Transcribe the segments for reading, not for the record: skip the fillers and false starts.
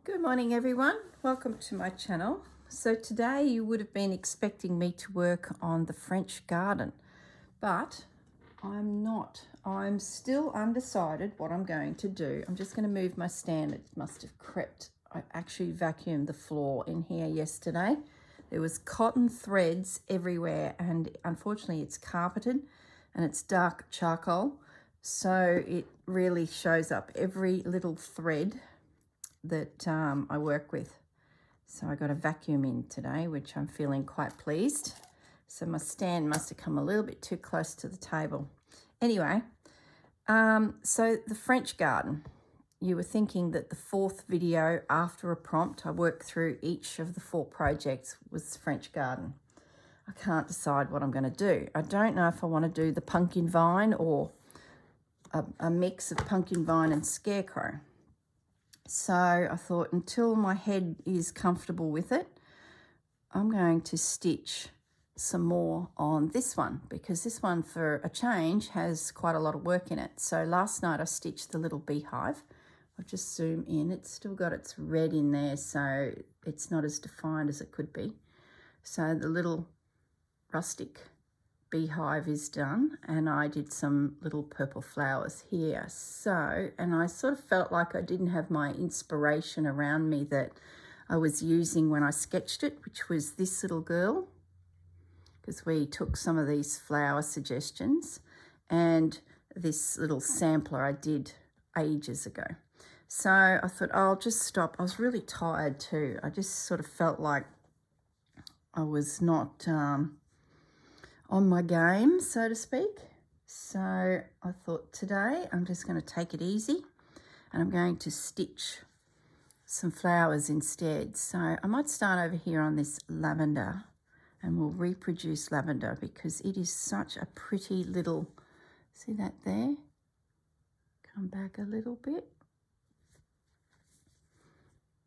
Good morning everyone, welcome to my channel. So today you would have been expecting me to work on the French garden, but I'm not. I'm still undecided what I'm going to do. I'm just going to move my stand. It must have crept. I actually vacuumed the floor in here yesterday. There was cotton threads everywhere and unfortunately it's carpeted and it's dark charcoal, so it really shows up every little thread that I work with. So I got a vacuum in today, which I'm feeling quite pleased. So my stand must have come a little bit too close to the table. Anyway, so the French garden. You were thinking that the fourth video after a prompt, I worked through each of the 4 projects was French garden. I can't decide what I'm going to do. I don't know if I want to do the pumpkin vine or a mix of pumpkin vine and scarecrow. So I thought until my head is comfortable with it, I'm going to stitch some more on this one because this one for a change has quite a lot of work in it. So last night I stitched the little beehive. I'll just zoom in. It's still got its red in there, so it's not as defined as it could be. So the little rustic beehive is done, and I did some little purple flowers here. So, and I sort of felt like I didn't have my inspiration around me that I was using when I sketched it, which was this little girl, because we took some of these flower suggestions, and this little sampler I did ages ago. So I thought, oh, I'll just stop. I was really tired too. I just sort of felt like I was not on my game, so to speak. So I thought today I'm just going to take it easy and I'm going to stitch some flowers instead. So I might start over here on this lavender and we'll reproduce lavender because it is such a pretty little, see that there? Come back a little bit.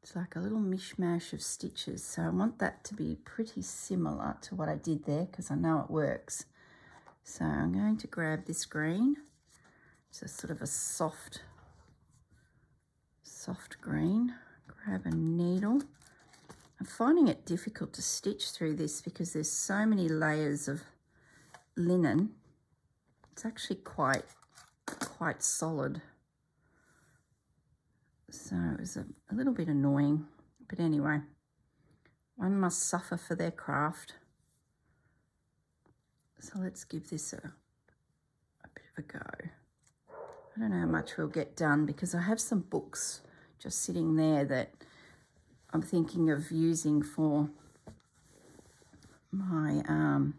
It's like a little mishmash of stitches. So I want that to be pretty similar to what I did there because I know it works. So I'm going to grab this green. It's a sort of a soft green. Grab a needle. I'm finding it difficult to stitch through this because there's so many layers of linen. It's actually quite solid. So it was a little bit annoying, but anyway, one must suffer for their craft. So let's give this a bit of a go. I don't know how much we'll get done because I have some books just sitting there that I'm thinking of using for my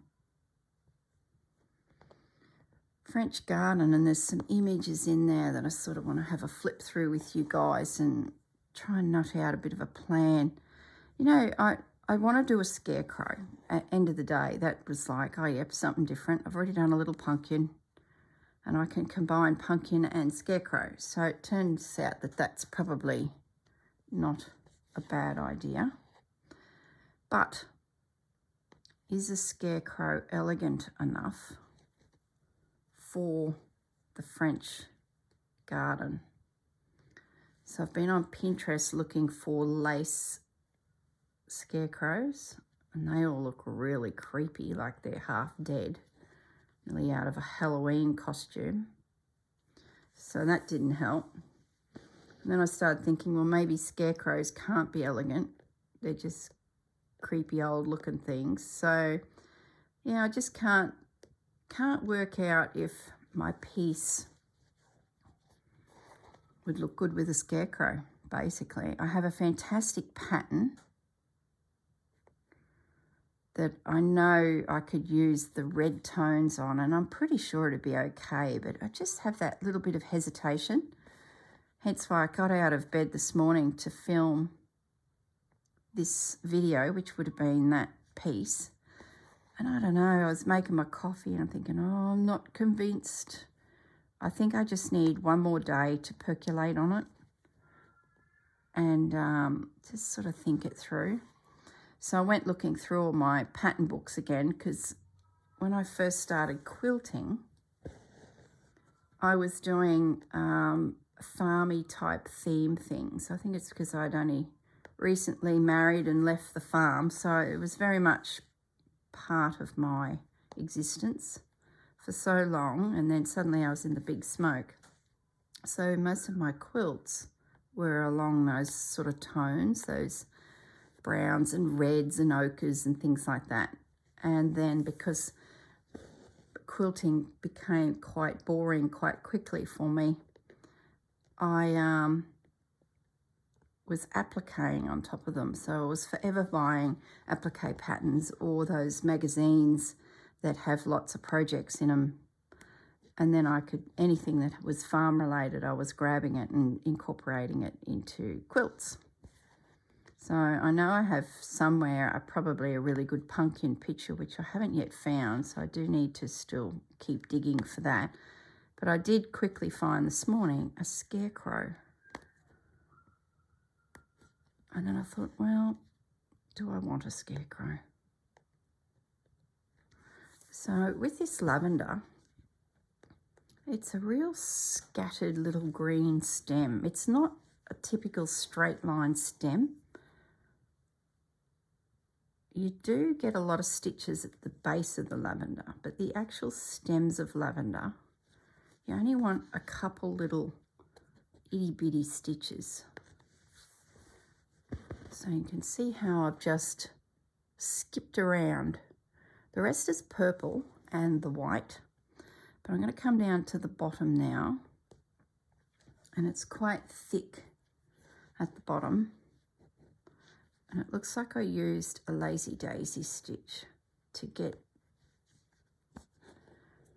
French garden, and there's some images in there that I sort of want to have a flip through with you guys and try and nut out a bit of a plan. You know, I want to do a scarecrow at the end of the day. That was like, oh yep, something different. I've already done a little pumpkin and I can combine pumpkin and scarecrow. So it turns out that that's probably not a bad idea. But is a scarecrow elegant enough for the French garden? So I've been on Pinterest looking for lace scarecrows and they all look really creepy, like they're half dead, nearly out of a Halloween costume. So that didn't help. And then I started thinking, well, maybe scarecrows can't be elegant. They're just creepy old looking things. So yeah, I just can't work out if my piece would look good with a scarecrow, basically. I have a fantastic pattern that I know I could use the red tones on, and I'm pretty sure it'd be okay, but I just have that little bit of hesitation. Hence why I got out of bed this morning to film this video, which would have been that piece. And I don't know, I was making my coffee and I'm thinking, oh, I'm not convinced. I think I just need one more day to percolate on it and just sort of think it through. So I went looking through all my pattern books again because when I first started quilting, I was doing farmy type theme things. I think it's because I'd only recently married and left the farm, so it was very much part of my existence for so long, and then suddenly I was in the big smoke. So most of my quilts were along those sort of tones, those browns and reds and ochres and things like that. And then because quilting became quite boring quite quickly for me, I was appliquing on top of them. So I was forever buying applique patterns or those magazines that have lots of projects in them. And then I could, anything that was farm related, I was grabbing it and incorporating it into quilts. So I know I have somewhere probably a really good pumpkin picture, which I haven't yet found. So I do need to still keep digging for that. But I did quickly find this morning a scarecrow. And then I thought, well, do I want a scarecrow? So with this lavender, it's a real scattered little green stem. It's not a typical straight line stem. You do get a lot of stitches at the base of the lavender, but the actual stems of lavender, you only want a couple little itty bitty stitches. So you can see how I've just skipped around. The rest is purple and the white, but I'm going to come down to the bottom now, and it's quite thick at the bottom. And it looks like I used a lazy daisy stitch to get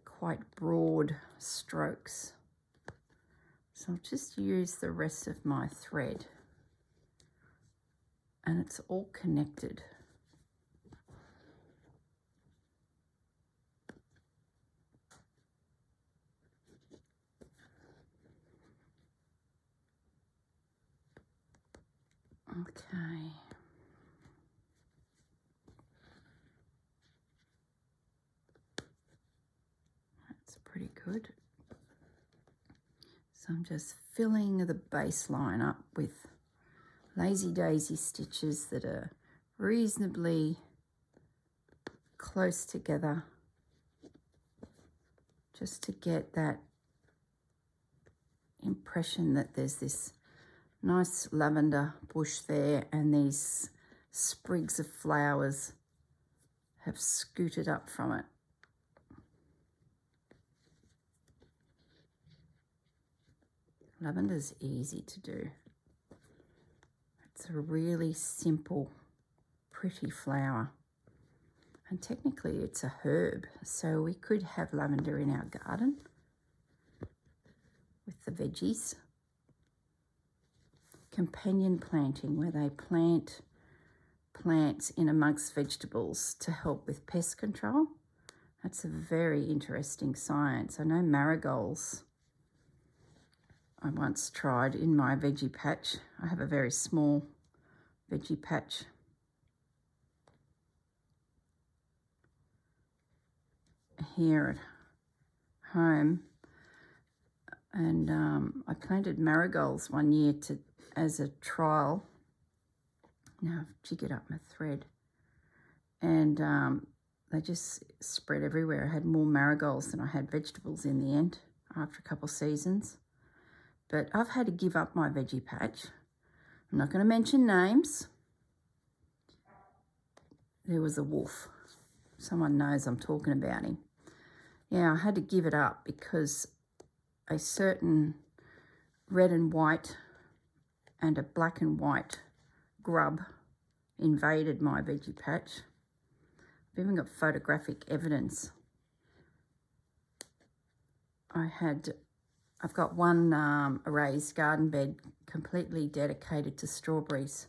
quite broad strokes. So I'll just use the rest of my thread, and it's all connected. Okay. That's pretty good. So I'm just filling the baseline up with lazy daisy stitches that are reasonably close together, just to get that impression that there's this nice lavender bush there and these sprigs of flowers have scooted up from it. Lavender's easy to do. It's a really simple, pretty flower. And technically it's a herb, so we could have lavender in our garden with the veggies. Companion planting, where they plant plants in amongst vegetables to help with pest control. That's a very interesting science. I know marigolds I once tried in my veggie patch. I have a very small veggie patch. Here at home, and I planted marigolds one year as a trial. Now I've jiggered up my thread, and they just spread everywhere. I had more marigolds than I had vegetables in the end after a couple of seasons. But I've had to give up my veggie patch. I'm not going to mention names. There was a wolf. Someone knows I'm talking about him. Yeah, I had to give it up because a certain red and white and a black and white grub invaded my veggie patch. I've even got photographic evidence. I've got one raised garden bed completely dedicated to strawberries,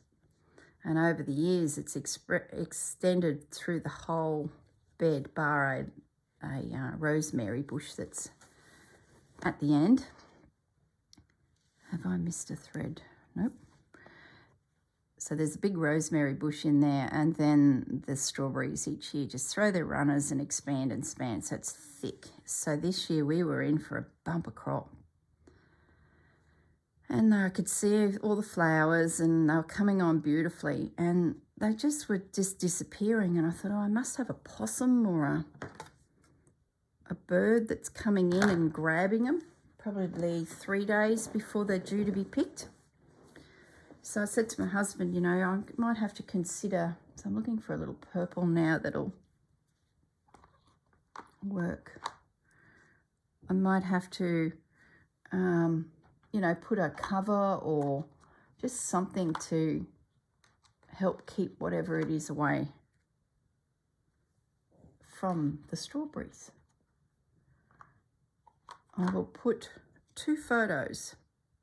and over the years it's extended through the whole bed, bar a rosemary bush that's at the end. Have I missed a thread? Nope. So there's a big rosemary bush in there, and then the strawberries each year just throw their runners and expand and span, so it's thick. So this year we were in for a bumper crop. And I could see all the flowers and they were coming on beautifully, and they just were just disappearing. And I thought, oh, I must have a possum or a bird that's coming in and grabbing them, probably 3 days before they're due to be picked. So I said to my husband, you know, I might have to consider, so I'm looking for a little purple now that'll work. I might have to, you know, put a cover or just something to help keep whatever it is away from the strawberries. I will put 2 photos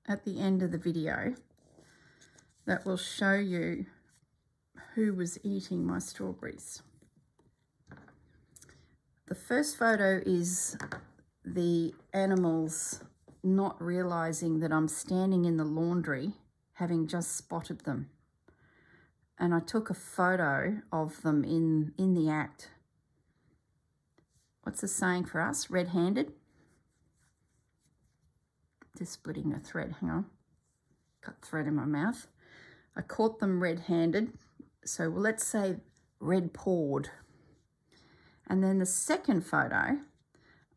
at the end of the video that will show you who was eating my strawberries. The first photo is the animals not realizing that I'm standing in the laundry, having just spotted them. And I took a photo of them in the act. What's the saying for us? Red-handed? Just splitting a thread, hang on. Cut thread in my mouth. I caught them red-handed, so let's say red-pawed. And then the second photo,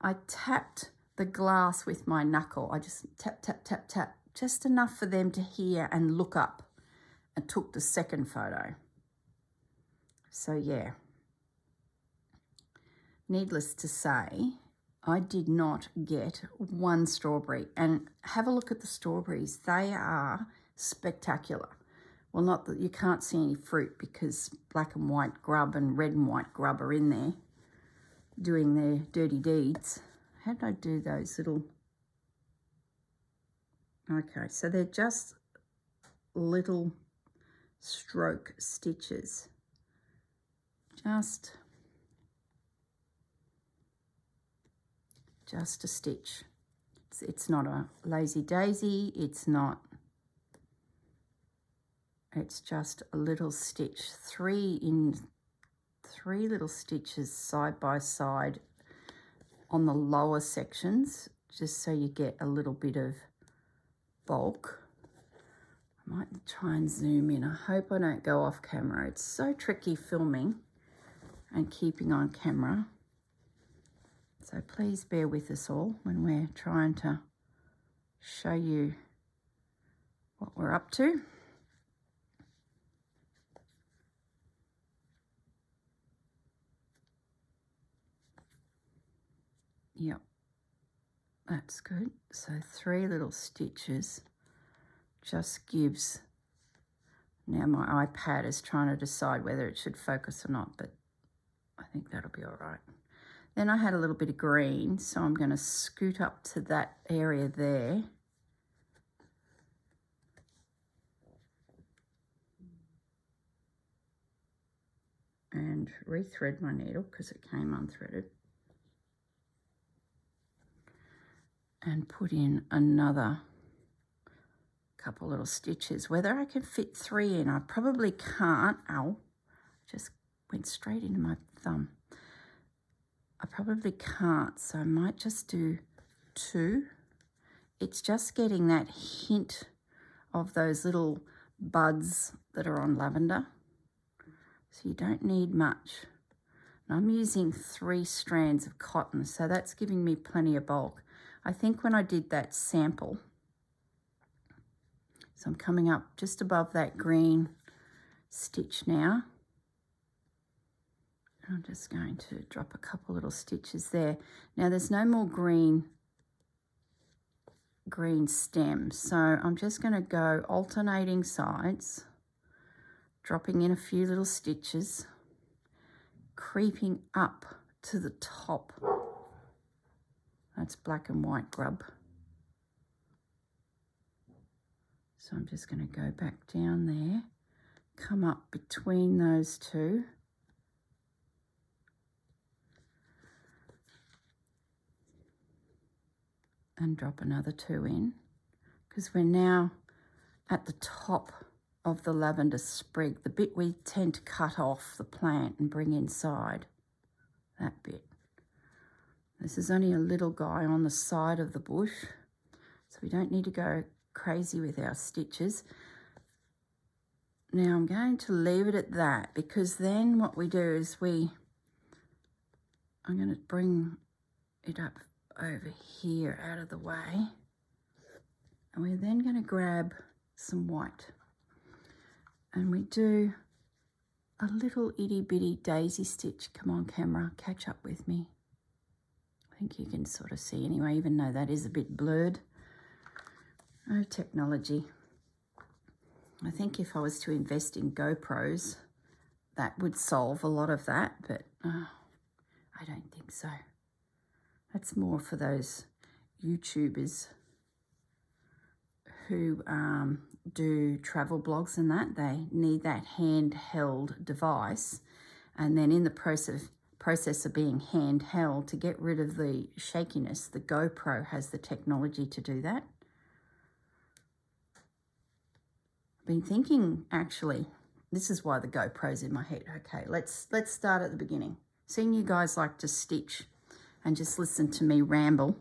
I tapped the glass with my knuckle. I just tap, tap, tap, tap, just enough for them to hear and look up, and took the second photo. So yeah, needless to say, I did not get one strawberry. And have a look at the strawberries. They are spectacular. Well, not that you can't see any fruit because black and white grub and red and white grub are in there doing their dirty deeds. How did I do those little? Okay, so they're just little stroke stitches. Just a stitch. It's not a lazy daisy. It's not. It's just a little stitch. 3 little stitches side by side on the lower sections, just so you get a little bit of bulk. I might try and zoom in. I hope I don't go off camera. It's so tricky filming and keeping on camera. So please bear with us all when we're trying to show you what we're up to. Yep, that's good. So 3 little stitches just gives, now my iPad is trying to decide whether it should focus or not, but I think that'll be all right. Then I had a little bit of green, so I'm going to scoot up to that area there. And rethread my needle because it came unthreaded. And put in another couple little stitches. Whether I can fit 3 in, I probably can't. Ow, just went straight into my thumb. I probably can't, so I might just do 2. It's just getting that hint of those little buds that are on lavender. So you don't need much. And I'm using 3 strands of cotton, so that's giving me plenty of bulk. I think when I did that sample, so I'm coming up just above that green stitch now. I'm just going to drop a couple little stitches there. Now there's no more green stems, so I'm just going to go alternating sides, dropping in a few little stitches, creeping up to the top. That's black and white grub. So I'm just going to go back down there, come up between those 2. And drop another 2 in, because we're now at the top of the lavender sprig, the bit we tend to cut off the plant and bring inside, that bit. This is only a little guy on the side of the bush, so we don't need to go crazy with our stitches. Now I'm going to leave it at that, because then what we do is I'm going to bring it up over here out of the way, and we're then going to grab some white, and we do a little itty bitty daisy stitch. Come on camera, catch up with me. I think you can sort of see anyway, even though that is a bit blurred. Oh, technology. I think if I was to invest in GoPros, that would solve a lot of that, but I don't think so. That's more for those YouTubers who do travel blogs and that. They need that handheld device, and then in the process of being handheld, to get rid of the shakiness, the GoPro has the technology to do that. I've been thinking, actually, this is why the GoPro's in my head. Okay, let's start at the beginning. Seeing you guys like to stitch and just listen to me ramble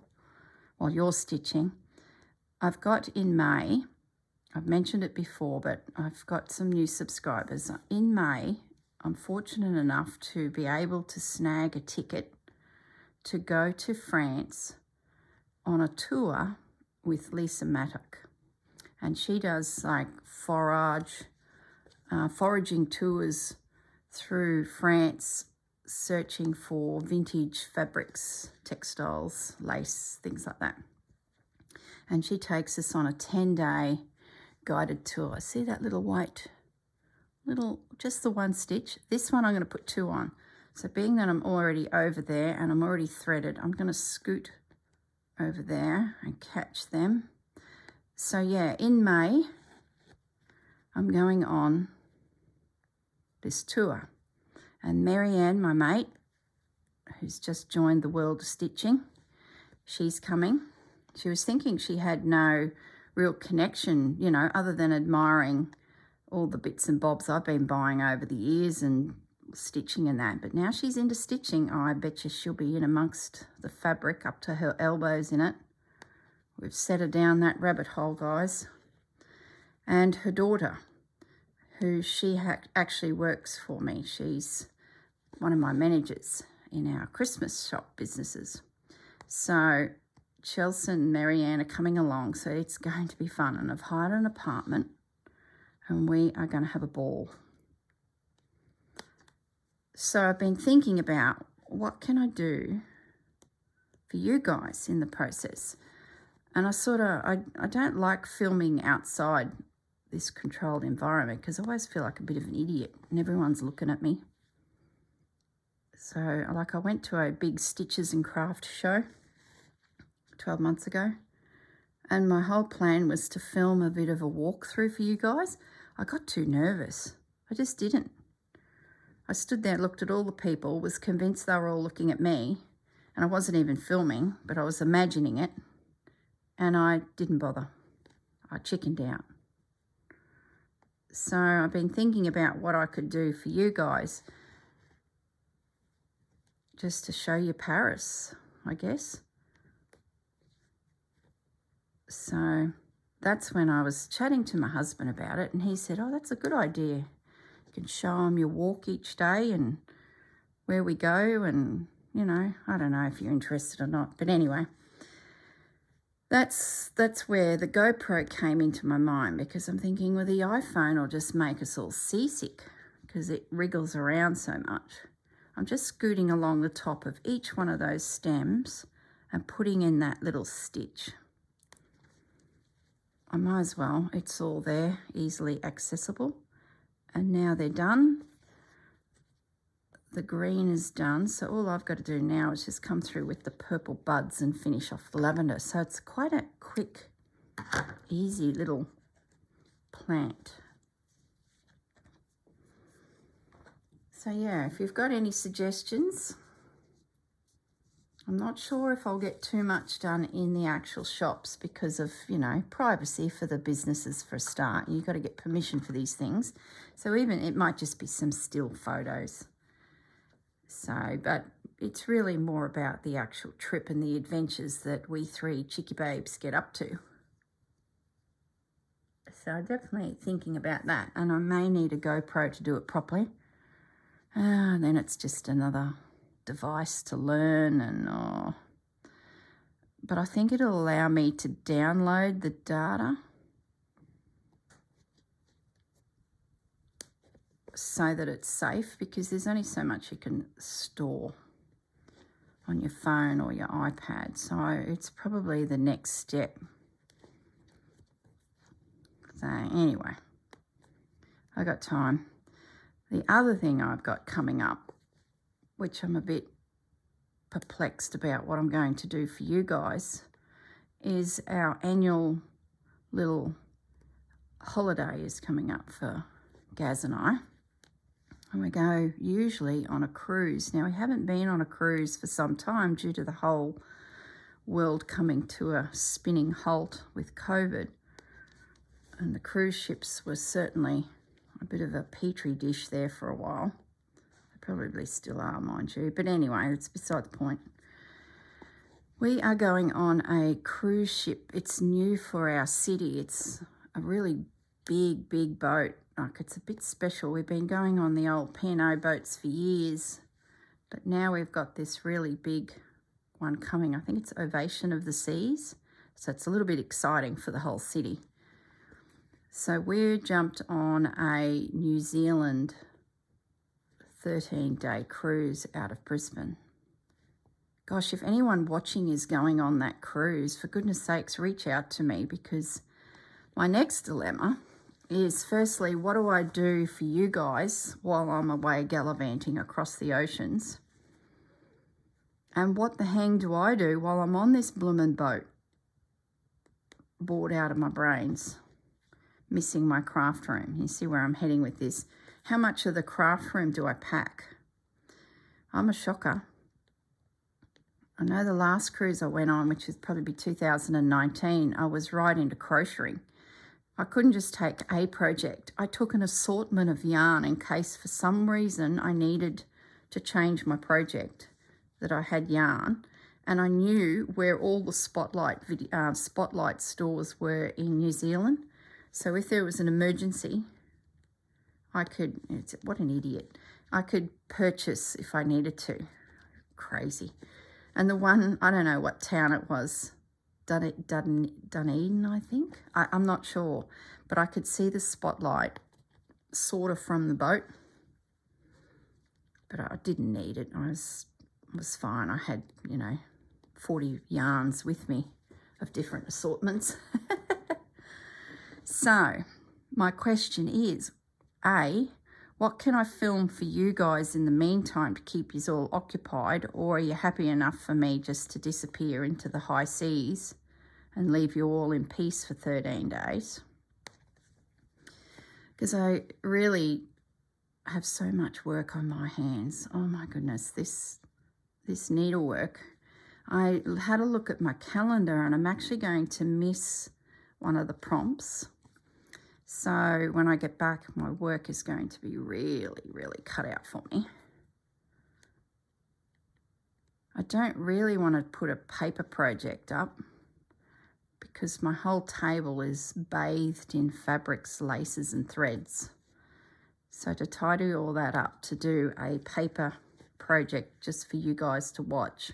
while you're stitching. I've got in May, I've mentioned it before, but I've got some new subscribers. In May, I'm fortunate enough to be able to snag a ticket to go to France on a tour with Lisa Mattock. And she does like foraging tours through France, searching for vintage fabrics, textiles, lace, things like that. And she takes us on a 10-day guided tour. See that little white, just the one stitch? This one I'm going to put 2 on. So being that I'm already over there and I'm already threaded, I'm going to scoot over there and catch them. So yeah, in May, I'm going on this tour. And Marianne, my mate, who's just joined the world of stitching, she's coming. She was thinking she had no real connection, you know, other than admiring all the bits and bobs I've been buying over the years and stitching and that. But now she's into stitching. Oh, I bet you she'll be in amongst the fabric up to her elbows in it. We've set her down that rabbit hole, guys. And her daughter, who she actually works for me. She's one of my managers in our Christmas shop businesses. So Chelsea and Marianne are coming along, so it's going to be fun. And I've hired an apartment and we are going to have a ball. So I've been thinking about what can I do for you guys in the process. And I don't like filming outside this controlled environment because I always feel like a bit of an idiot and everyone's looking at me. So like I went to a big Stitches and Craft show 12 months ago, and my whole plan was to film a bit of a walkthrough for you guys. I got too nervous. I just didn't. I stood there, looked at all the people, was convinced they were all looking at me, and I wasn't even filming, but I was imagining it, and I didn't bother. I chickened out. So I've been thinking about what I could do for you guys just to show you Paris, I guess. So that's when I was chatting to my husband about it, and he said, oh, that's a good idea. You can show him your walk each day and where we go, and, you know, I don't know if you're interested or not. But anyway, that's where the GoPro came into my mind, because I'm thinking, well, the iPhone will just make us all seasick because it wriggles around so much. I'm just scooting along the top of each one of those stems and putting in that little stitch. I might as well, it's all there, easily accessible. And now they're done. The green is done, so all I've got to do now is just come through with the purple buds and finish off the lavender. So it's quite a quick, easy little plant. So yeah, if you've got any suggestions, I'm not sure if I'll get too much done in the actual shops because of, you know, privacy for the businesses for a start. You've got to get permission for these things. So even it might just be some still photos. So, but it's really more about the actual trip and the adventures that we 3 chickie babes get up to. So I'm definitely thinking about that, and I may need a GoPro to do it properly. Then it's just another device to learn, and but I think it'll allow me to download the data so that it's safe, because there's only so much you can store on your phone or your iPad. So it's probably the next step. So anyway, I got time. The other thing I've got coming up, which I'm a bit perplexed about what I'm going to do for you guys, is our annual little holiday is coming up for Gaz and I. And we go usually on a cruise. Now, we haven't been on a cruise for some time due to the whole world coming to a spinning halt with COVID. And the cruise ships were certainly a bit of a petri dish there for a while. They probably still are, mind you. But anyway, it's beside the point. We are going on a cruise ship. It's new for our city. It's a really big boat. Like, it's a bit special. We've been going on the old P&O boats for years, but now we've got this really big one coming. I think it's Ovation of the Seas. So it's a little bit exciting for the whole city. So we jumped on a New Zealand 13-day cruise out of Brisbane. Gosh, if anyone watching is going on that cruise, for goodness sakes, reach out to me, because my next dilemma is, firstly, what do I do for you guys while I'm away gallivanting across the oceans? And what the hang do I do while I'm on this bloomin' boat, bored out of my brains, missing my craft room? You see where I'm heading with this. How much of the craft room do I pack? I'm a shocker. I know the last cruise I went on, which would probably be 2019, I was right into crocheting. I couldn't just take a project. I took an assortment of yarn in case for some reason I needed to change my project, that I had yarn, and I knew where all the spotlight stores were in New Zealand. So if there was an emergency, I could, what an idiot, I could purchase if I needed to. Crazy. And the one, I don't know what town it was, Dunedin, I think. I'm not sure, but I could see the spotlight sort of from the boat, but I didn't need it. I was fine. I had, 40 yarns with me of different assortments. So my question is, A, what can I film for you guys in the meantime to keep you all occupied, or are you happy enough for me just to disappear into the high seas and leave you all in peace for 13 days? Because I really have so much work on my hands. Oh my goodness, this needlework. I had a look at my calendar and I'm actually going to miss one of the prompts. So when I get back, my work is going to be really cut out for me. I don't really want to put a paper project up because my whole table is bathed in fabrics, laces and threads. So to tidy all that up, to do a paper project just for you guys to watch,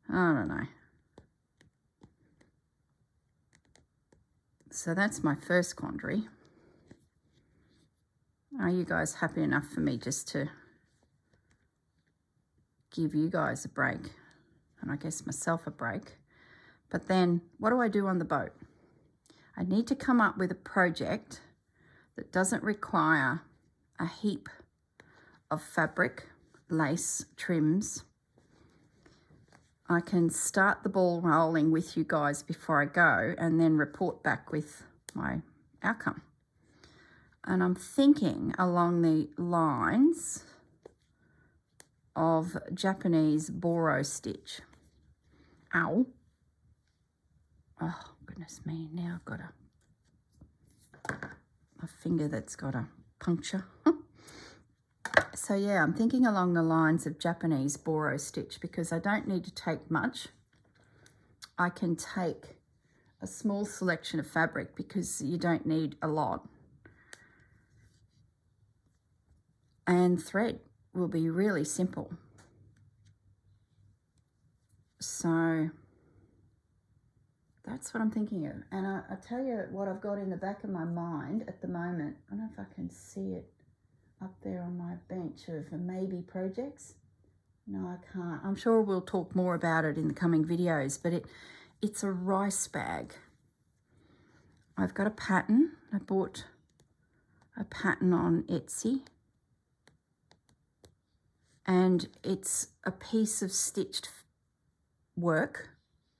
I don't know. So that's my first quandary. Are you guys happy enough for me just to give you guys a break, and I guess myself a break? But then what do I do on the boat? I need to come up with a project that doesn't require a heap of fabric, lace, trims. I can start the ball rolling with you guys before I go and then report back with my outcome. And I'm thinking along the lines of Japanese boro stitch. Ow. Oh, goodness me. Now I've got a finger that's got a puncture. So yeah, I'm thinking along the lines of Japanese boro stitch because I don't need to take much. I can take a small selection of fabric because you don't need a lot. And thread will be really simple. So that's what I'm thinking of. And I tell you what I've got in the back of my mind at the moment. I don't know if I can see it up there on my bench of maybe projects. No, I can't. I'm sure we'll talk more about it in the coming videos, but it's a rice bag. I've got a pattern. I bought a pattern on Etsy. And it's a piece of stitched work,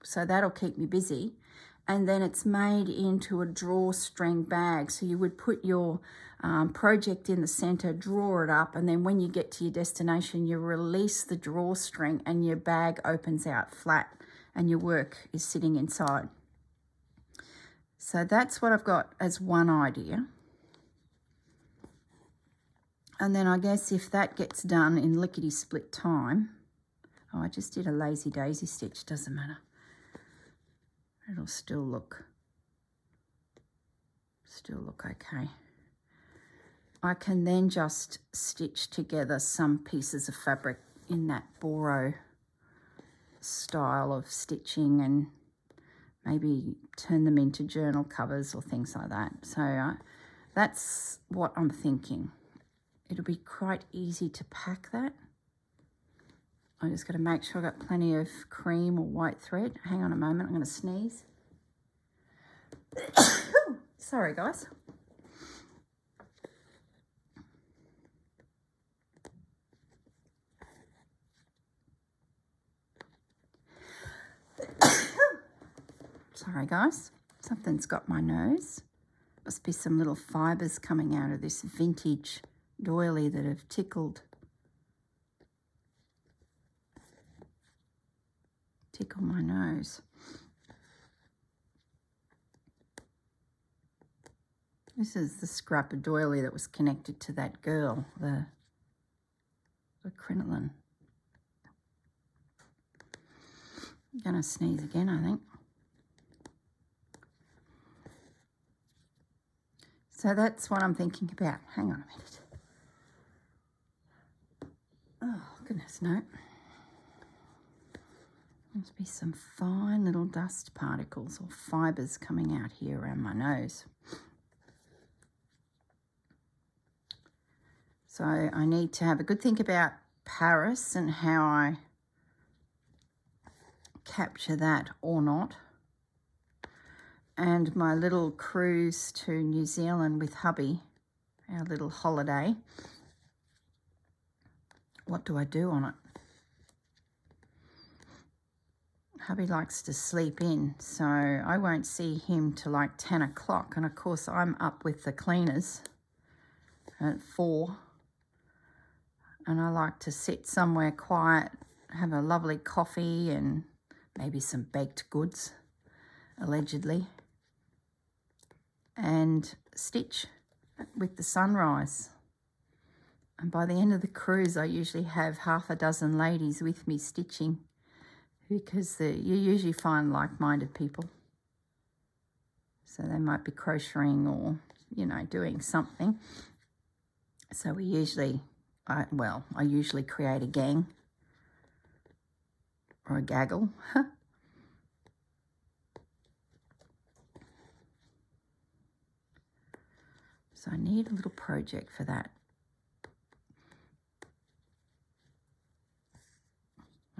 so that'll keep me busy. And then it's made into a drawstring bag. So you would put your project in the center, draw it up, and then when you get to your destination, you release the drawstring and your bag opens out flat and your work is sitting inside. So that's what I've got as one idea. And then I guess if that gets done in lickety-split time, oh, I just did a lazy daisy stitch, doesn't matter. It'll still look okay. I can then just stitch together some pieces of fabric in that borrow style of stitching and maybe turn them into journal covers or things like that. So that's what I'm thinking. It'll be quite easy to pack that. I just got to make sure I've got plenty of cream or white thread. Hang on a moment, I'm going to sneeze. Sorry, guys. Sorry, guys. Something's got my nose. Must be some little fibres coming out of this vintage doily that have tickled my nose. This is the scrap of doily that was connected to that girl, the crinoline. I'm gonna sneeze again, I think. So that's what I'm thinking about. Hang on a minute. Oh, goodness, no. Must be some fine little dust particles or fibres coming out here around my nose. So I need to have a good think about Paris and how I capture that or not. And my little cruise to New Zealand with hubby, our little holiday. What do I do on it? Hubby likes to sleep in, so I won't see him till like 10 o'clock. And of course, I'm up with the cleaners at 4. And I like to sit somewhere quiet, have a lovely coffee and maybe some baked goods, allegedly, and stitch with the sunrise. And by the end of the cruise, I usually have half a dozen ladies with me stitching, because you usually find like-minded people. So they might be crocheting or, you know, doing something. So we usually, I usually create a gang or a gaggle. So I need a little project for that.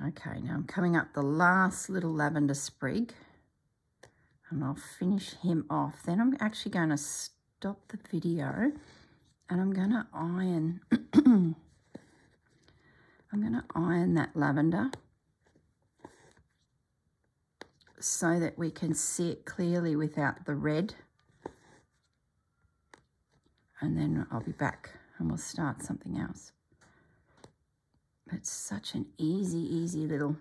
Okay, now I'm coming up the last little lavender sprig and I'll finish him off. Then I'm actually going to stop the video and I'm going to iron I'm going to iron that lavender so that we can see it clearly without the red. And then I'll be back and we'll start something else. It's such an easy little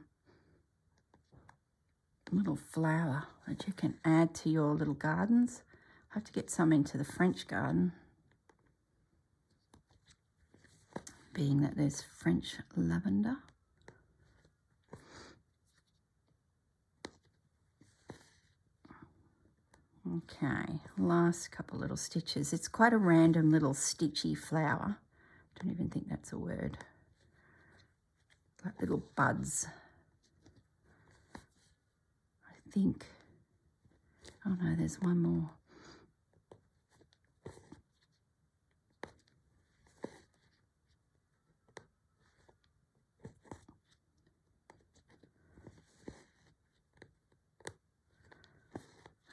flower that you can add to your little gardens. I have to get some into the French garden, being that there's French lavender. Okay, last couple little stitches. It's quite a random little stitchy flower. Don't even think that's a word. Like little buds. I think. Oh no, there's one more.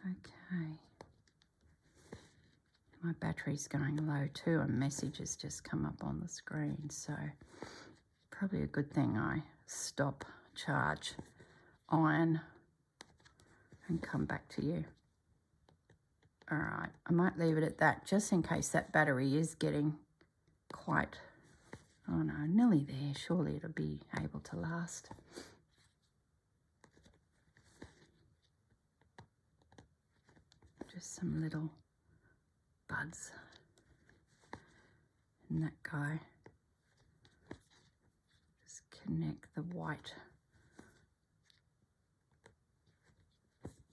Okay. My battery's going low too, and messages just come up on the screen, so probably a good thing I stop, charge, iron, and come back to you. All right, I might leave it at that just in case that battery is getting quite, oh no, nearly there. Surely it'll be able to last. Just some little buds. And that guy, just connect the white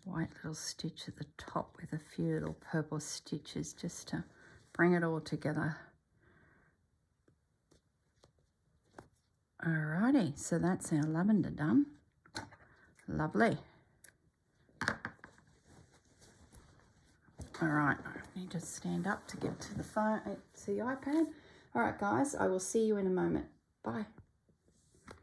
little stitch at the top with a few little purple stitches just to bring it all together. Alrighty, so that's our lavender done. Lovely. All right, I need to stand up to get to the phone, to the iPad. All right, guys, I will see you in a moment. Bye.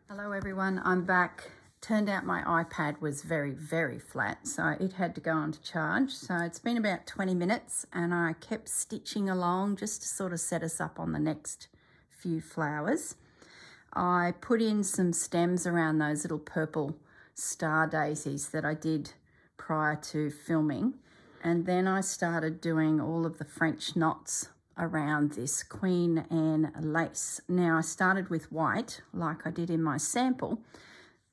Hello, everyone. I'm back. Turned out my iPad was very, very flat, so it had to go on to charge. So it's been about 20 minutes, and I kept stitching along just to sort of set us up on the next few flowers. I put in some stems around those little purple star daisies that I did prior to filming. And then I started doing all of the French knots around this Queen Anne lace. Now I started with white like I did in my sample,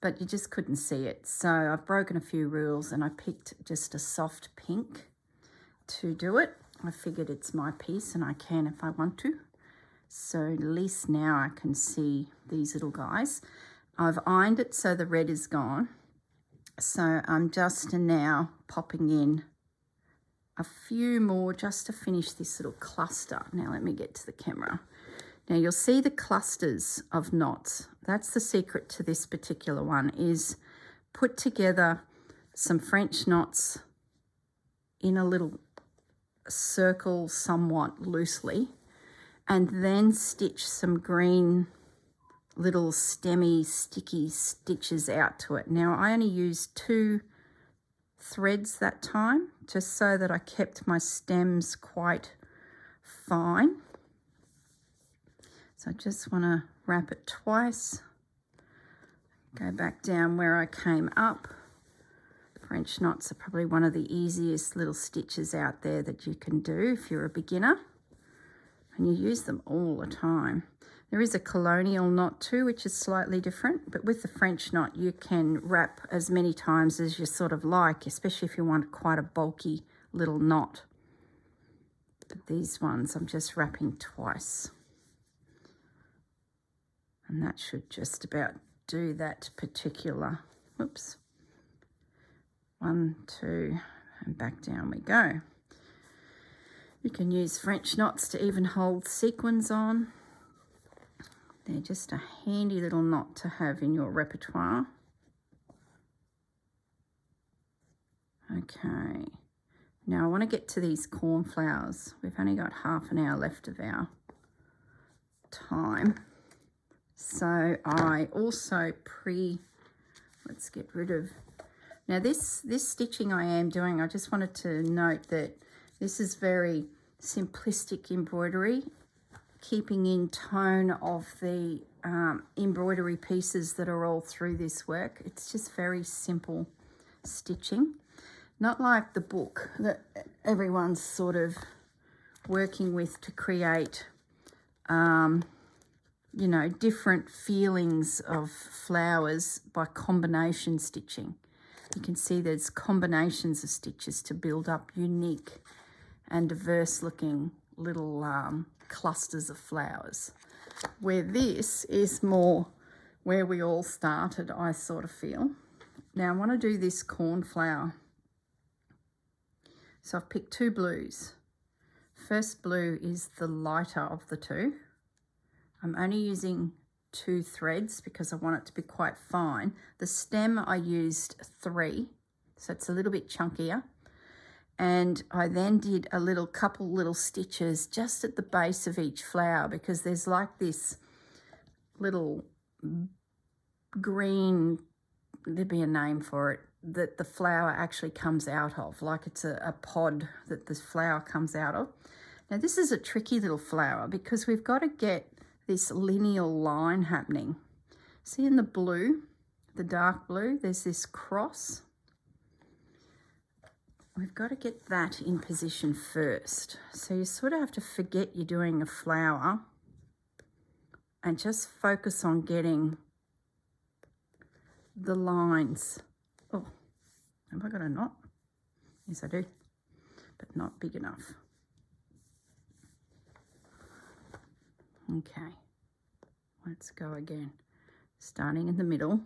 but you just couldn't see it. So I've broken a few rules and I picked just a soft pink to do it. I figured it's my piece and I can if I want to. So at least now I can see these little guys. I've ironed it so the red is gone. So I'm just now popping in a few more just to finish this little cluster. Now let me get to the camera. Now you'll see the clusters of knots. That's the secret to this particular one, is put together some French knots in a little circle somewhat loosely, and then stitch some green little stemmy sticky stitches out to it. Now I only used 2 threads that time, just so that I kept my stems quite fine. So I just want to wrap it twice, go back down where I came up. French knots are probably one of the easiest little stitches out there that you can do if you're a beginner, and you use them all the time. There is a colonial knot too, which is slightly different, but with the French knot you can wrap as many times as you sort of like, especially if you want quite a bulky little knot. But these ones I'm just wrapping twice. And that should just about do that particular, whoops, 1, 2, and back down we go. You can use French knots to even hold sequins on. They're just a handy little knot to have in your repertoire. Okay, now I want to get to these cornflowers. We've only got half an hour left of our time. So I also let's get rid of, now this stitching I am doing, I just wanted to note that this is very simplistic embroidery, keeping in tone of the embroidery pieces that are all through this work. It's just very simple stitching, not like the book that everyone's sort of working with to create you know, different feelings of flowers by combination stitching. You can see there's combinations of stitches to build up unique and diverse looking little clusters of flowers, where this is more where we all started, I sort of feel. Now I want to do this cornflower. So I've picked two blues. First blue is the lighter of the two. I'm only using 2 threads because I want it to be quite fine. The stem I used 3, so it's a little bit chunkier. And I then did a couple little stitches just at the base of each flower, because there's like this little green, there'd be a name for it, that the flower actually comes out of, like it's a pod that this flower comes out of. Now this is a tricky little flower because we've got to get this lineal line happening. See in the blue, the dark blue, there's this cross. We've got to get that in position first. So you sort of have to forget you're doing a flower and just focus on getting the lines. Oh, have I got a knot? Yes, I do, but not big enough. Okay, let's go again. Starting in the middle.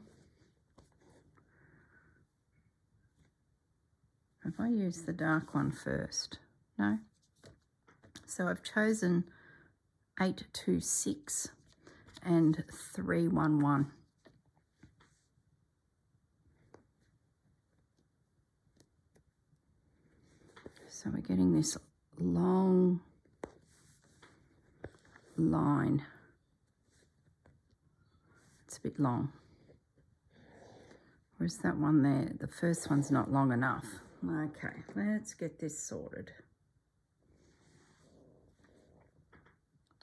Have I used the dark one first? No? So I've chosen 826 and 311. So we're getting this long line. It's a bit long. Where's that one there? The first one's not long enough. Okay, let's get this sorted.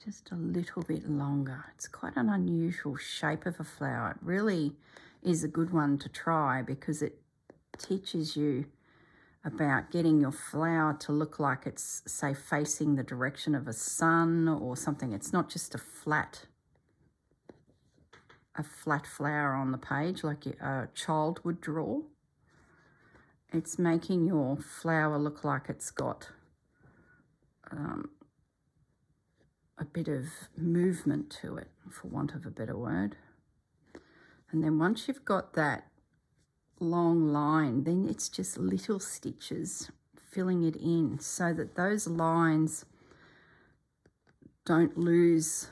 Just a little bit longer. It's quite an unusual shape of a flower. It really is a good one to try because it teaches you about getting your flower to look like it's, say, facing the direction of a sun or something. It's not just a flat flower on the page like a child would draw. It's making your flower look like it's got a bit of movement to it, for want of a better word. And then once you've got that long line, then it's just little stitches filling it in so that those lines don't lose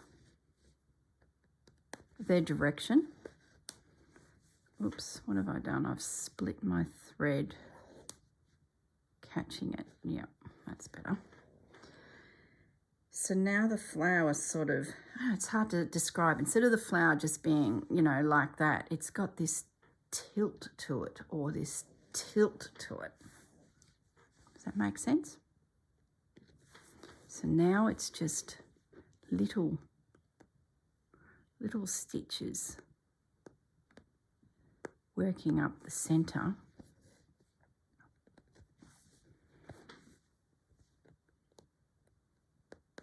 their direction. Oops, what have I done? I've split my thread catching it. Yeah, that's better. So now the flower sort of, it's hard to describe. Instead of the flower just being, you know, like that, it's got this tilt to it, or this tilt to it. Does that make sense? So now it's just little stitches working up the center.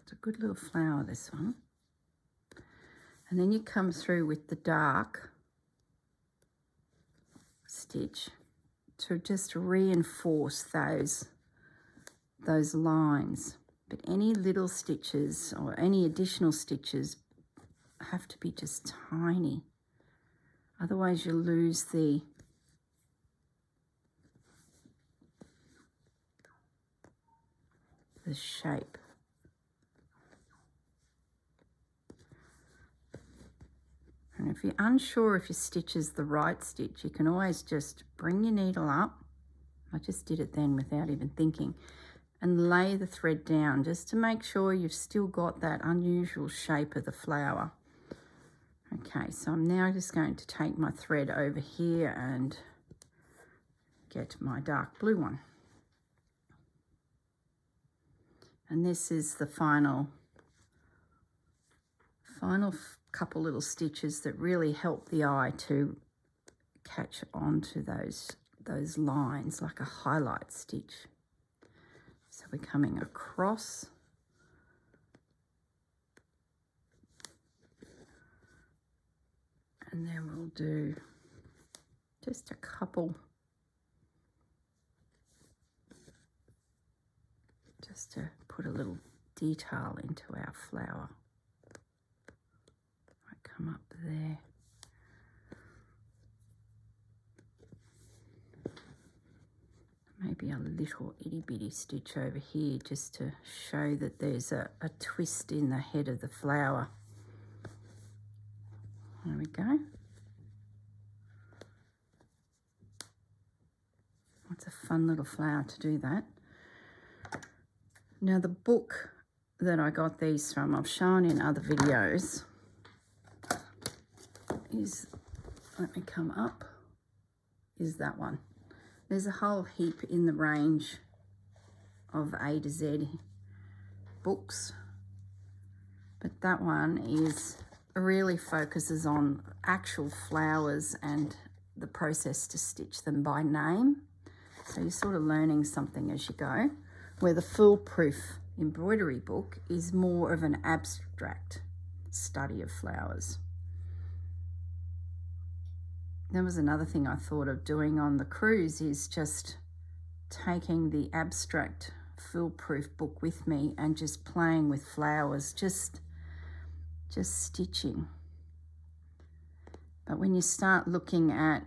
It's a good little flower, this one. And then you come through with the dark stitch to just reinforce those lines. But any little stitches or any additional stitches have to be just tiny. Otherwise you lose the shape. And if you're unsure if your stitch is the right stitch, you can always just bring your needle up. I just did it then without even thinking. And lay the thread down just to make sure you've still got that unusual shape of the flower. Okay, so I'm now just going to take my thread over here and get my dark blue one. And this is the final couple little stitches that really help the eye to catch onto those lines like a highlight stitch. So we're coming across. And then we'll do just a couple, just to put a little detail into our flower. I come up there. Maybe maybe a little itty bitty stitch over here just to show that there's a twist in the head of the flower. There we go. It's a fun little flower to do that. Now the book that I got these from, I've shown in other videos, is, let me come up, is that one. There's a whole heap in the range of A to Z books, but that one really focuses on actual flowers and the process to stitch them by name. So you're sort of learning something as you go, where the Foolproof embroidery book is more of an abstract study of flowers. There was another thing I thought of doing on the cruise, is just taking the abstract Foolproof book with me and just playing with flowers, just stitching. But when you start looking at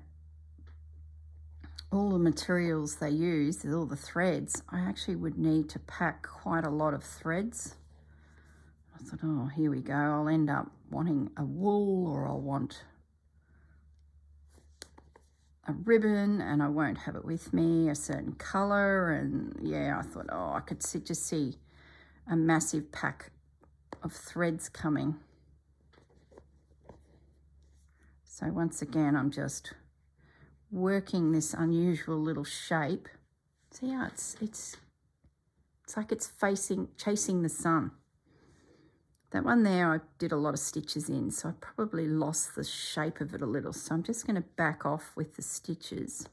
all the materials they use, all the threads, I actually would need to pack quite a lot of threads. I thought, oh, here we go. I'll end up wanting a wool, or I'll want a ribbon and I won't have it with me, a certain colour. And yeah, I thought, oh, I could just see a massive pack of threads coming. So once again, I'm just working this unusual little shape. See how it's like it's chasing the sun. That one there I did a lot of stitches in, so I probably lost the shape of it a little. So I'm just going to back off with the stitches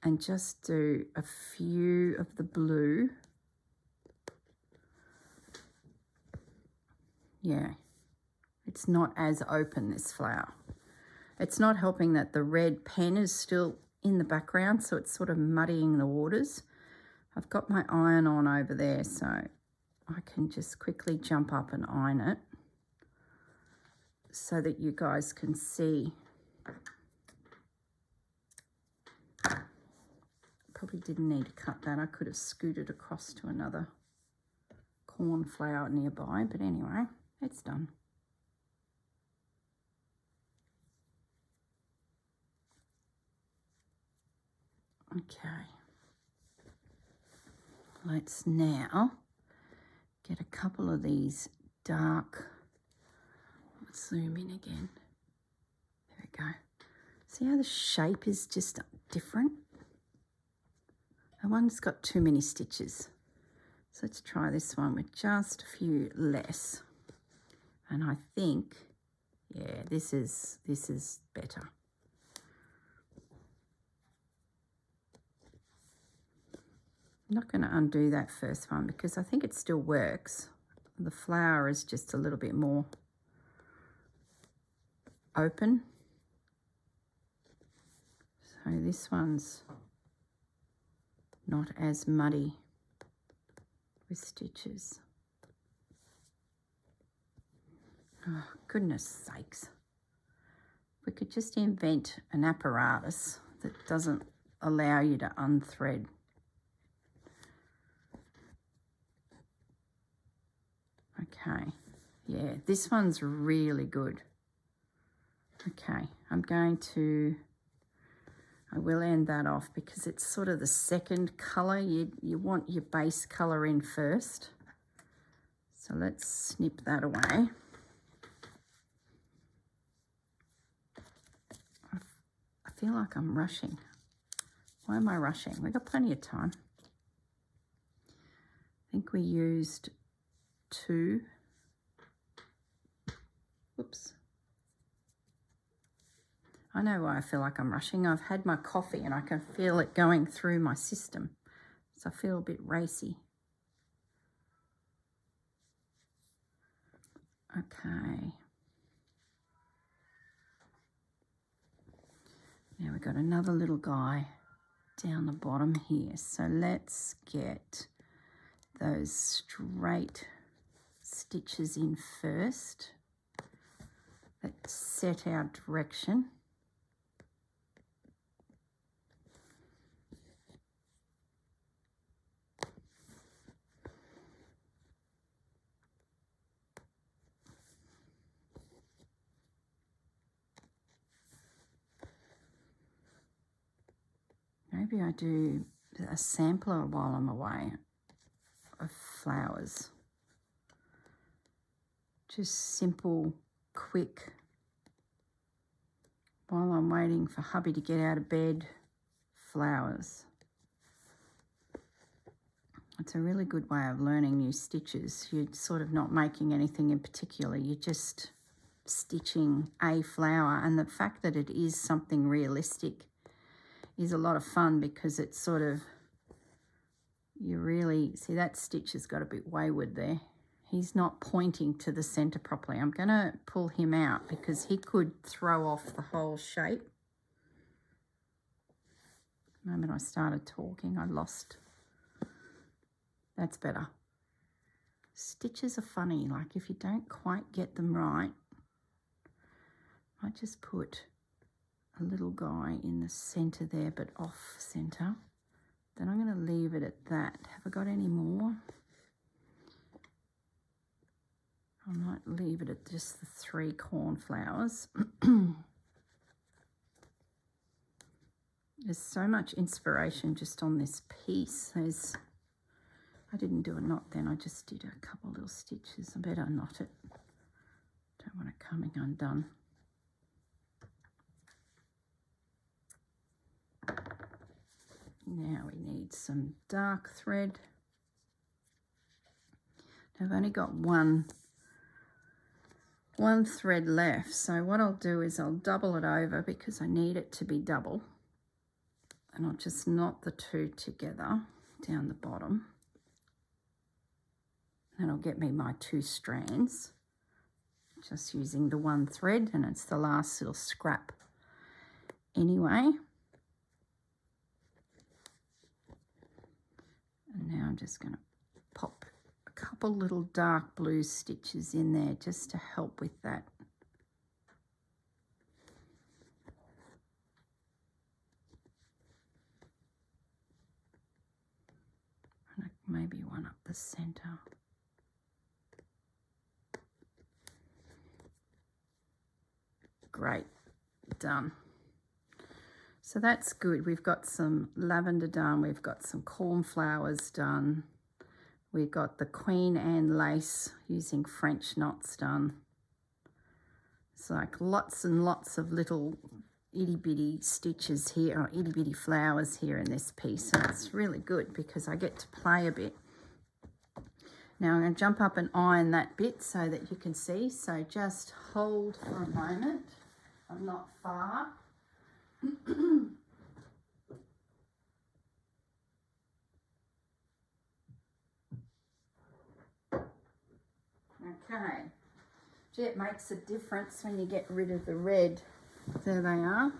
and just do a few of the blue. Yeah, it's not as open, this flower. It's not helping that the red pen is still in the background, so it's sort of muddying the waters. I've got my iron on over there, so I can just quickly jump up and iron it so that you guys can see. Probably didn't need to cut that. I could have scooted across to another cornflower nearby, but anyway, it's done. Okay, let's now get a couple of these dark, let's zoom in again. There we go. See how the shape is just different? That one's got too many stitches. So let's try this one with just a few less. And I think, yeah, this is better. I'm not going to undo that first one because I think it still works. The flower is just a little bit more open. So this one's not as muddy with stitches. Oh, goodness sakes. We could just invent an apparatus that doesn't allow you to unthread. Okay, yeah, this one's really good. Okay, I will end that off because it's sort of the second colour. You want your base colour in first. So let's snip that away. I feel like I'm rushing. Why am I rushing? We've got plenty of time. I think we used 2. Whoops. I know why I feel like I'm rushing. I've had my coffee and I can feel it going through my system. So I feel a bit racy. Okay. Now we've got another little guy down the bottom here. So let's get those straight stitches in first. Let's set our direction. Maybe I do a sampler while I'm away of flowers. Just simple, quick, while I'm waiting for hubby to get out of bed, flowers. It's a really good way of learning new stitches. You're sort of not making anything in particular. You're just stitching a flower. And the fact that it is something realistic is a lot of fun because it's sort of, you really, see that stitch has got a bit wayward there. He's not pointing to the center properly. I'm going to pull him out because he could throw off the whole shape. The moment I started talking, I lost. That's better. Stitches are funny. Like if you don't quite get them right, I just put a little guy in the center there, but off center. Then I'm going to leave it at that. Have I got any more? I might leave it at just the 3 cornflowers. There's so much inspiration just on this piece. I didn't do a knot then, I just did a couple little stitches. I better knot it. Don't want it coming undone. Now we need some dark thread. I've only got one thread left, so what I'll do is I'll double it over because I need it to be double, and I'll just knot the 2 together down the bottom. That'll get me my 2 strands, just using the 1 thread, and it's the last little scrap anyway. And now I'm just going to pop a couple little dark blue stitches in there just to help with that. And maybe one up the center. Great, done. So that's good. We've got some lavender done. We've got some cornflowers done. We've got the Queen Anne lace using French knots done. It's like lots and lots of little itty bitty stitches here, or itty bitty flowers here in this piece. So it's really good because I get to play a bit. Now I'm going to jump up and iron that bit so that you can see. So just hold for a moment. I'm not far. Okay. Gee, it makes a difference when you get rid of the red. There they are.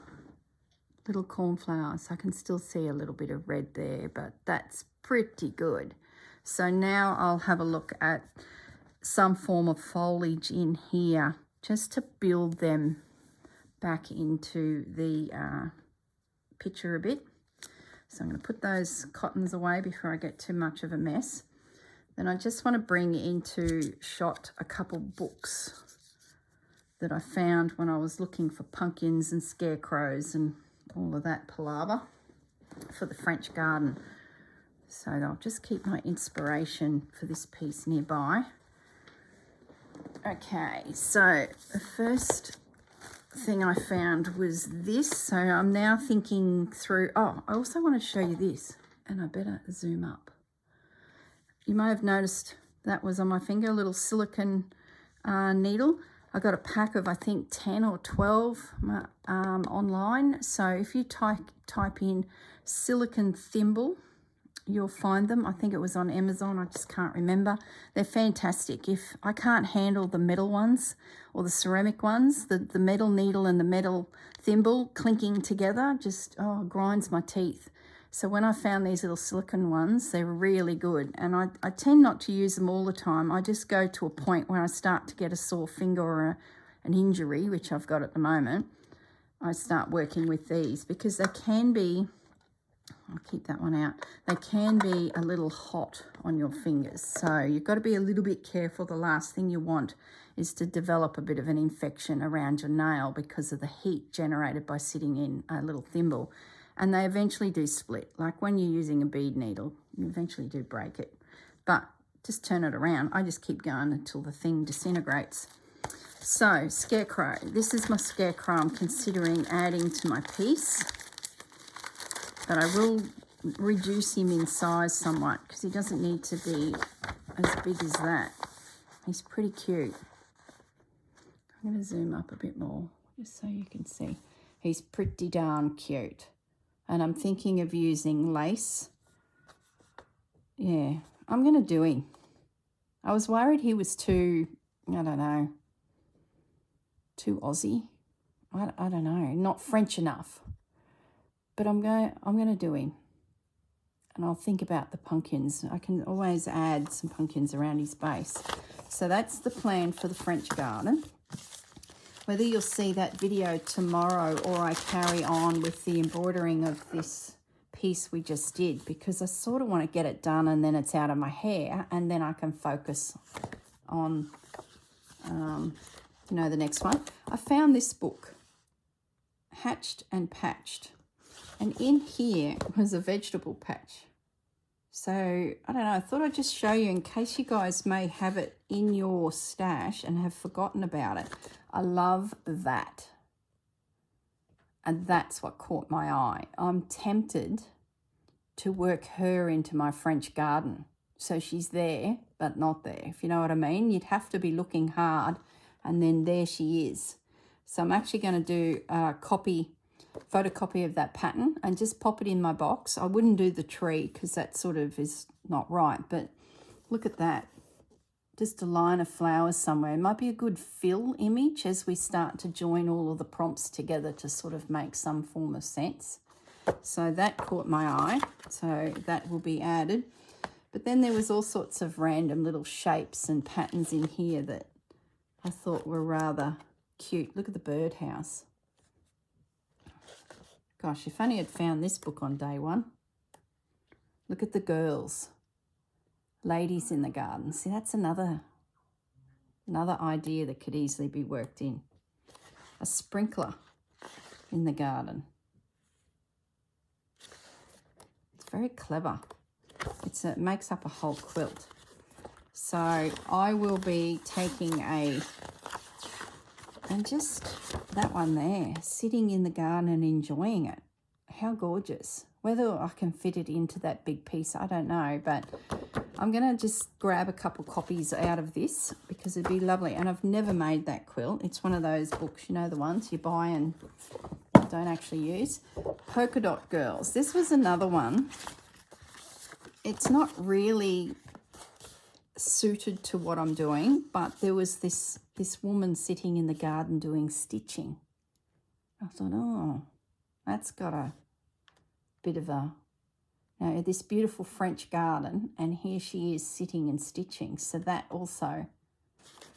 Little cornflowers. I can still see a little bit of red there, but that's pretty good. So now I'll have a look at some form of foliage in here just to build them back into the picture a bit. So I'm going to put those cottons away before I get too much of a mess. Then I just want to bring into shot a couple books that I found when I was looking for pumpkins and scarecrows and all of that palaver for the French garden. So I'll just keep my inspiration for this piece nearby. Okay, so the first thing I found was this. So I'm now thinking through, oh, I also want to show you this, and I better zoom up. You may have noticed that was on my finger, a little silicone needle. I got a pack of, I think, 10 or 12 online. So if you type in silicone thimble, you'll find them. I think it was on Amazon. I just can't remember. They're fantastic. If I can't handle the metal ones or the ceramic ones, the metal needle and the metal thimble clinking together just, oh, grinds my teeth. So when I found these little silicone ones, they're really good. And I tend not to use them all the time. I just go to a point where I start to get a sore finger or an injury, which I've got at the moment. I start working with these because they can be, I'll keep that one out, they can be a little hot on your fingers. So you've got to be a little bit careful. The last thing you want is to develop a bit of an infection around your nail because of the heat generated by sitting in a little thimble. And they eventually do split. Like when you're using a bead needle, you eventually do break it. But just turn it around. I just keep going until the thing disintegrates. So, scarecrow. This is my scarecrow I'm considering adding to my piece. But I will reduce him in size somewhat because he doesn't need to be as big as that. He's pretty cute. I'm going to zoom up a bit more just so you can see. He's pretty darn cute. And I'm thinking of using lace. Yeah, I'm going to do him. I was worried he was too, I don't know, too Aussie. I don't know, not French enough. But I'm going to do him. And I'll think about the pumpkins. I can always add some pumpkins around his base. So that's the plan for the French garden. Whether you'll see that video tomorrow or I carry on with the embroidering of this piece we just did, because I sort of want to get it done and then it's out of my hair and then I can focus on, the next one. I found this book, Hatched and Patched. And in here was a vegetable patch. So, I don't know, I thought I'd just show you in case you guys may have it in your stash and have forgotten about it. I love that. And that's what caught my eye. I'm tempted to work her into my French garden. So she's there, but not there, if you know what I mean. You'd have to be looking hard, and then there she is. So I'm actually going to do a photocopy of that pattern and just pop it in my box. I wouldn't do the tree because that sort of is not right, but look at that. Just a line of flowers somewhere. It might be a good fill image as we start to join all of the prompts together to sort of make some form of sense. So that caught my eye, so that will be added. But then there was all sorts of random little shapes and patterns in here that I thought were rather cute. Look at the birdhouse. Gosh, if only I'd found this book on day one. Look at the girls. Ladies in the garden. See, that's another idea that could easily be worked in. A sprinkler in the garden. It's very clever. It makes up a whole quilt. So I will be taking and just that one there, sitting in the garden and enjoying it. How gorgeous. Whether I can fit it into that big piece, I don't know, but I'm going to just grab a couple copies out of this because it'd be lovely. And I've never made that quilt. It's one of those books, you know, the ones you buy and don't actually use. Polka Dot Girls. This was another one. It's not really suited to what I'm doing, but there was this woman sitting in the garden doing stitching. I thought, oh, that's got a bit of this beautiful French garden, and here she is sitting and stitching. So that also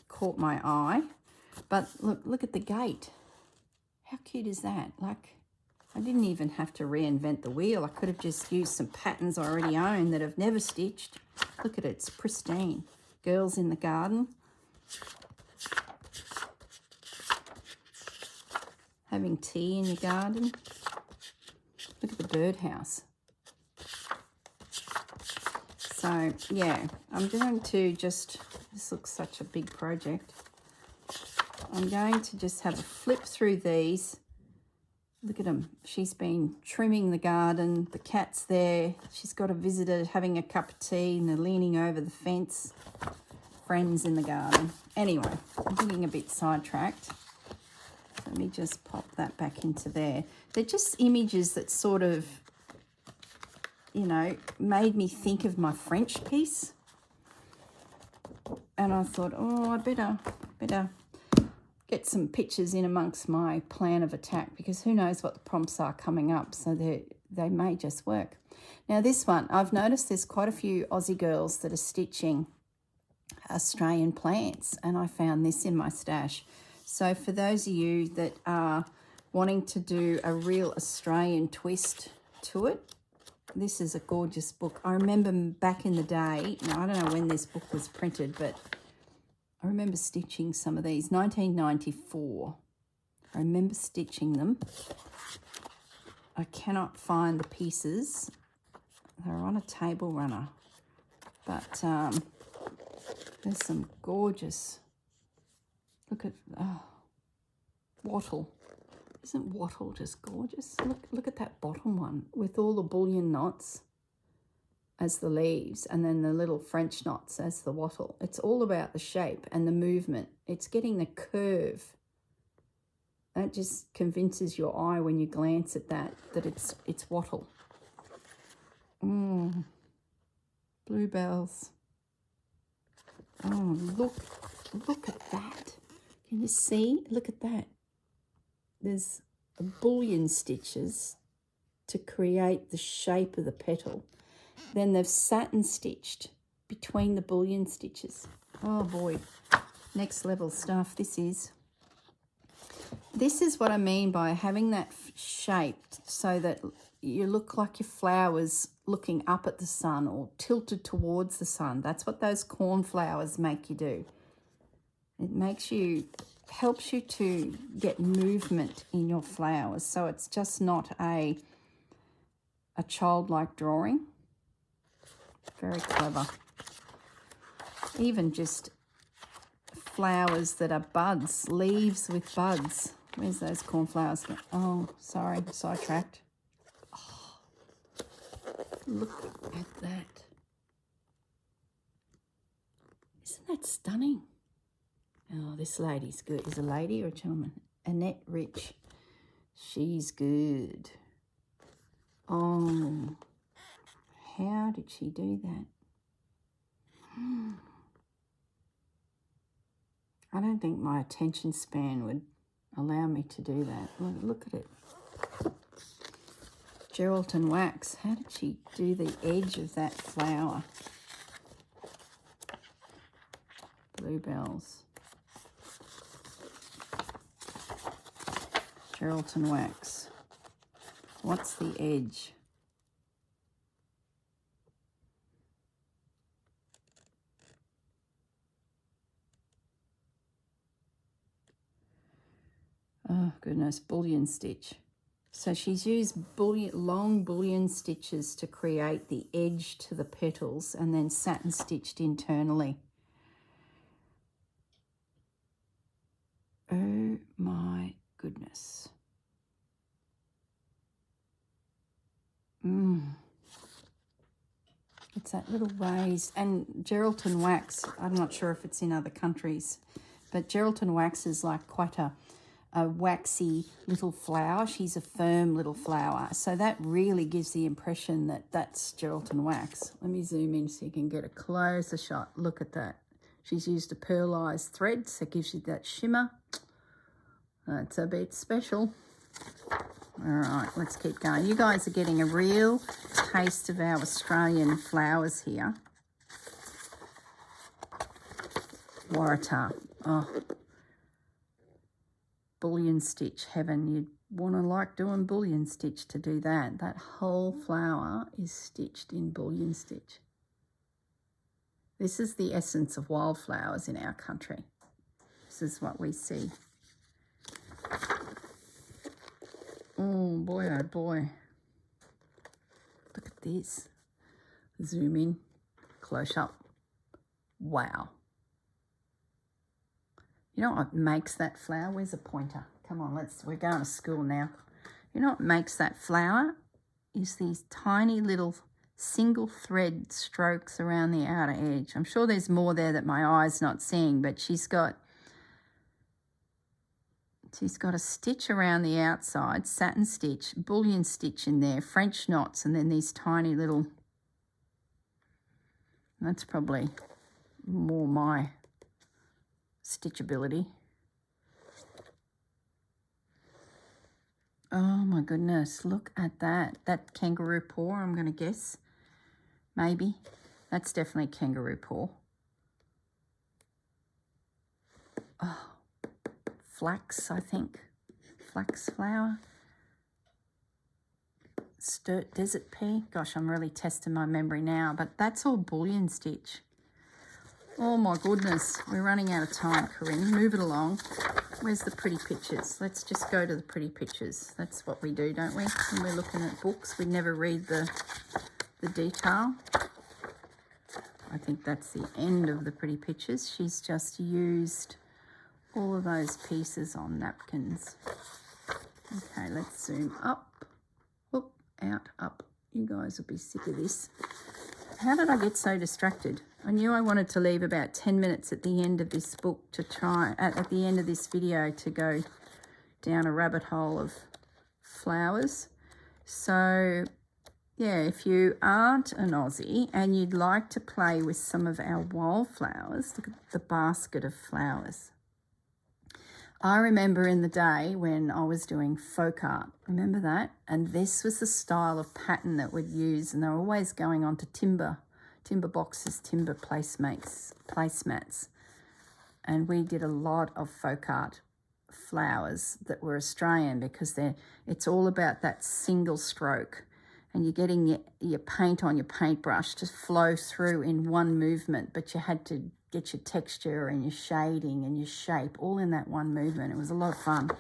caught my eye. But look at the gate. How cute is that? Like, I didn't even have to reinvent the wheel. I could have just used some patterns I already own that I've never stitched. Look at it, it's pristine. Girls in the garden. Having tea in your garden. Look at the birdhouse. So, yeah, I'm going to just, this looks such a big project. I'm going to just have a flip through these. Look at them. She's been trimming the garden. The cat's there. She's got a visitor having a cup of tea and they're leaning over the fence. Friends in the garden. Anyway, I'm getting a bit sidetracked. Let me just pop that back into there. They're just images that sort of, you know, made me think of my French piece. And I thought, oh, I better get some pictures in amongst my plan of attack, because who knows what the prompts are coming up, so they may just work. Now this one, I've noticed there's quite a few Aussie girls that are stitching Australian plants, and I found this in my stash. So for those of you that are wanting to do a real Australian twist to it, this is a gorgeous book. I remember back in the day, now I don't know when this book was printed, but I remember stitching some of these. 1994. I remember stitching them. I cannot find the pieces. They're on a table runner. But there's some gorgeous, look at, wattle. Isn't wattle just gorgeous? Look at that bottom one with all the bullion knots as the leaves and then the little French knots as the wattle. It's all about the shape and the movement. It's getting the curve. That just convinces your eye when you glance at that it's wattle. Bluebells. Oh, look at that. Can you see? Look at that. There's bullion stitches to create the shape of the petal. Then they've satin stitched between the bullion stitches. Oh boy, next level stuff this is. This is what I mean by having that shaped so that you look like your flowers looking up at the sun or tilted towards the sun. That's what those cornflowers make you do. It helps you to get movement in your flowers, so it's just not a childlike drawing. Very clever. Even just flowers that are buds, leaves with buds. Where's those cornflowers? Oh, sorry, sidetracked. Oh, look at that. Isn't that stunning? Oh, this lady's good. Is a lady or a gentleman? Annette Rich. She's good. Oh, how did she do that? I don't think my attention span would allow me to do that. Look at it. Geraldton wax. How did she do the edge of that flower? Bluebells. Geraldton wax. What's the edge? Oh goodness, bullion stitch. So she's used long bullion stitches to create the edge to the petals and then satin stitched internally. Oh my goodness. It's that little raised, and Geraldton wax, I'm not sure if it's in other countries, but Geraldton wax is like quite a waxy little flower. She's a firm little flower. So that really gives the impression that that's Geraldton wax. Let me zoom in so you can get a closer shot. Look at that. She's used a pearlized thread, so it gives you that shimmer. That's a bit special. All right, let's keep going. You guys are getting a real taste of our Australian flowers here. Waratah. Oh, bullion stitch heaven. You'd want to like doing bullion stitch to do that. That whole flower is stitched in bullion stitch. This is the essence of wildflowers in our country. This is what we see. Oh boy, oh boy. Look at this. Zoom in, close up. Wow. You know what makes that flower? Where's a pointer? Come on, we're going to school now. You know what makes that flower? Is these tiny little single thread strokes around the outer edge. I'm sure there's more there that my eye's not seeing, but she's got a stitch around the outside, satin stitch, bullion stitch in there, French knots, and then these tiny little, that's probably more my stitchability. Oh my goodness, look at that. That kangaroo paw, I'm going to guess. Maybe. That's definitely kangaroo paw. Oh, flax, I think. Flax flower. Desert pea. Gosh, I'm really testing my memory now, but that's all bullion stitch. Oh my goodness, we're running out of time, Corrine. Move it along. Where's the pretty pictures? Let's just go to the pretty pictures. That's what we do, don't we? When we're looking at books, we never read the detail. I think that's the end of the pretty pictures. She's just used all of those pieces on napkins. Okay, let's zoom up. Whoop, out, up. You guys will be sick of this. How did I get so distracted? I knew I wanted to leave about 10 minutes at the end of this book to try, at the end of this video, to go down a rabbit hole of flowers. So, yeah, if you aren't an Aussie and you'd like to play with some of our wildflowers, look at the basket of flowers. I remember in the day when I was doing folk art, remember that? And this was the style of pattern that we'd use, and they were always going on to timber boxes, timber placemats. And we did a lot of folk art flowers that were Australian, because it's all about that single stroke, and you're getting your paint on your paintbrush to flow through in one movement, but you had to get your texture and your shading and your shape all in that one movement. It was a lot of fun.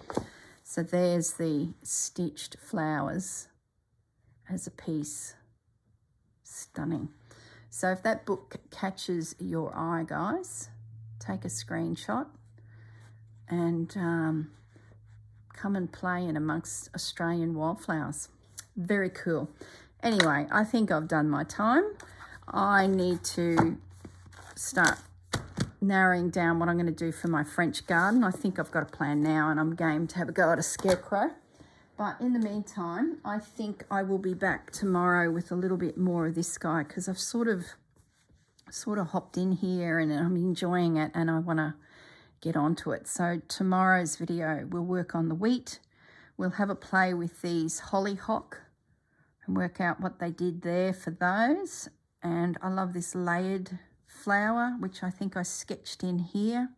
So there's the stitched flowers as a piece. Stunning. So if that book catches your eye, guys, take a screenshot and come and play in amongst Australian wildflowers. Very cool. Anyway, I think I've done my time. I need to start narrowing down what I'm going to do for my French garden. I think I've got a plan now, and I'm game to have a go at a scarecrow. But in the meantime, I think I will be back tomorrow with a little bit more of this guy, because I've sort of hopped in here and I'm enjoying it, and I want to get onto it. So tomorrow's video, we'll work on the wheat. We'll have a play with these hollyhock and work out what they did there for those. And I love this layered flower, which I think I sketched in here.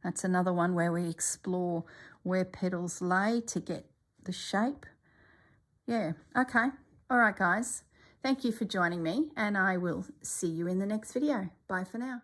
That's another one where we explore where petals lay to get the shape. Yeah, okay. All right, guys. Thank you for joining me, and I will see you in the next video. Bye for now.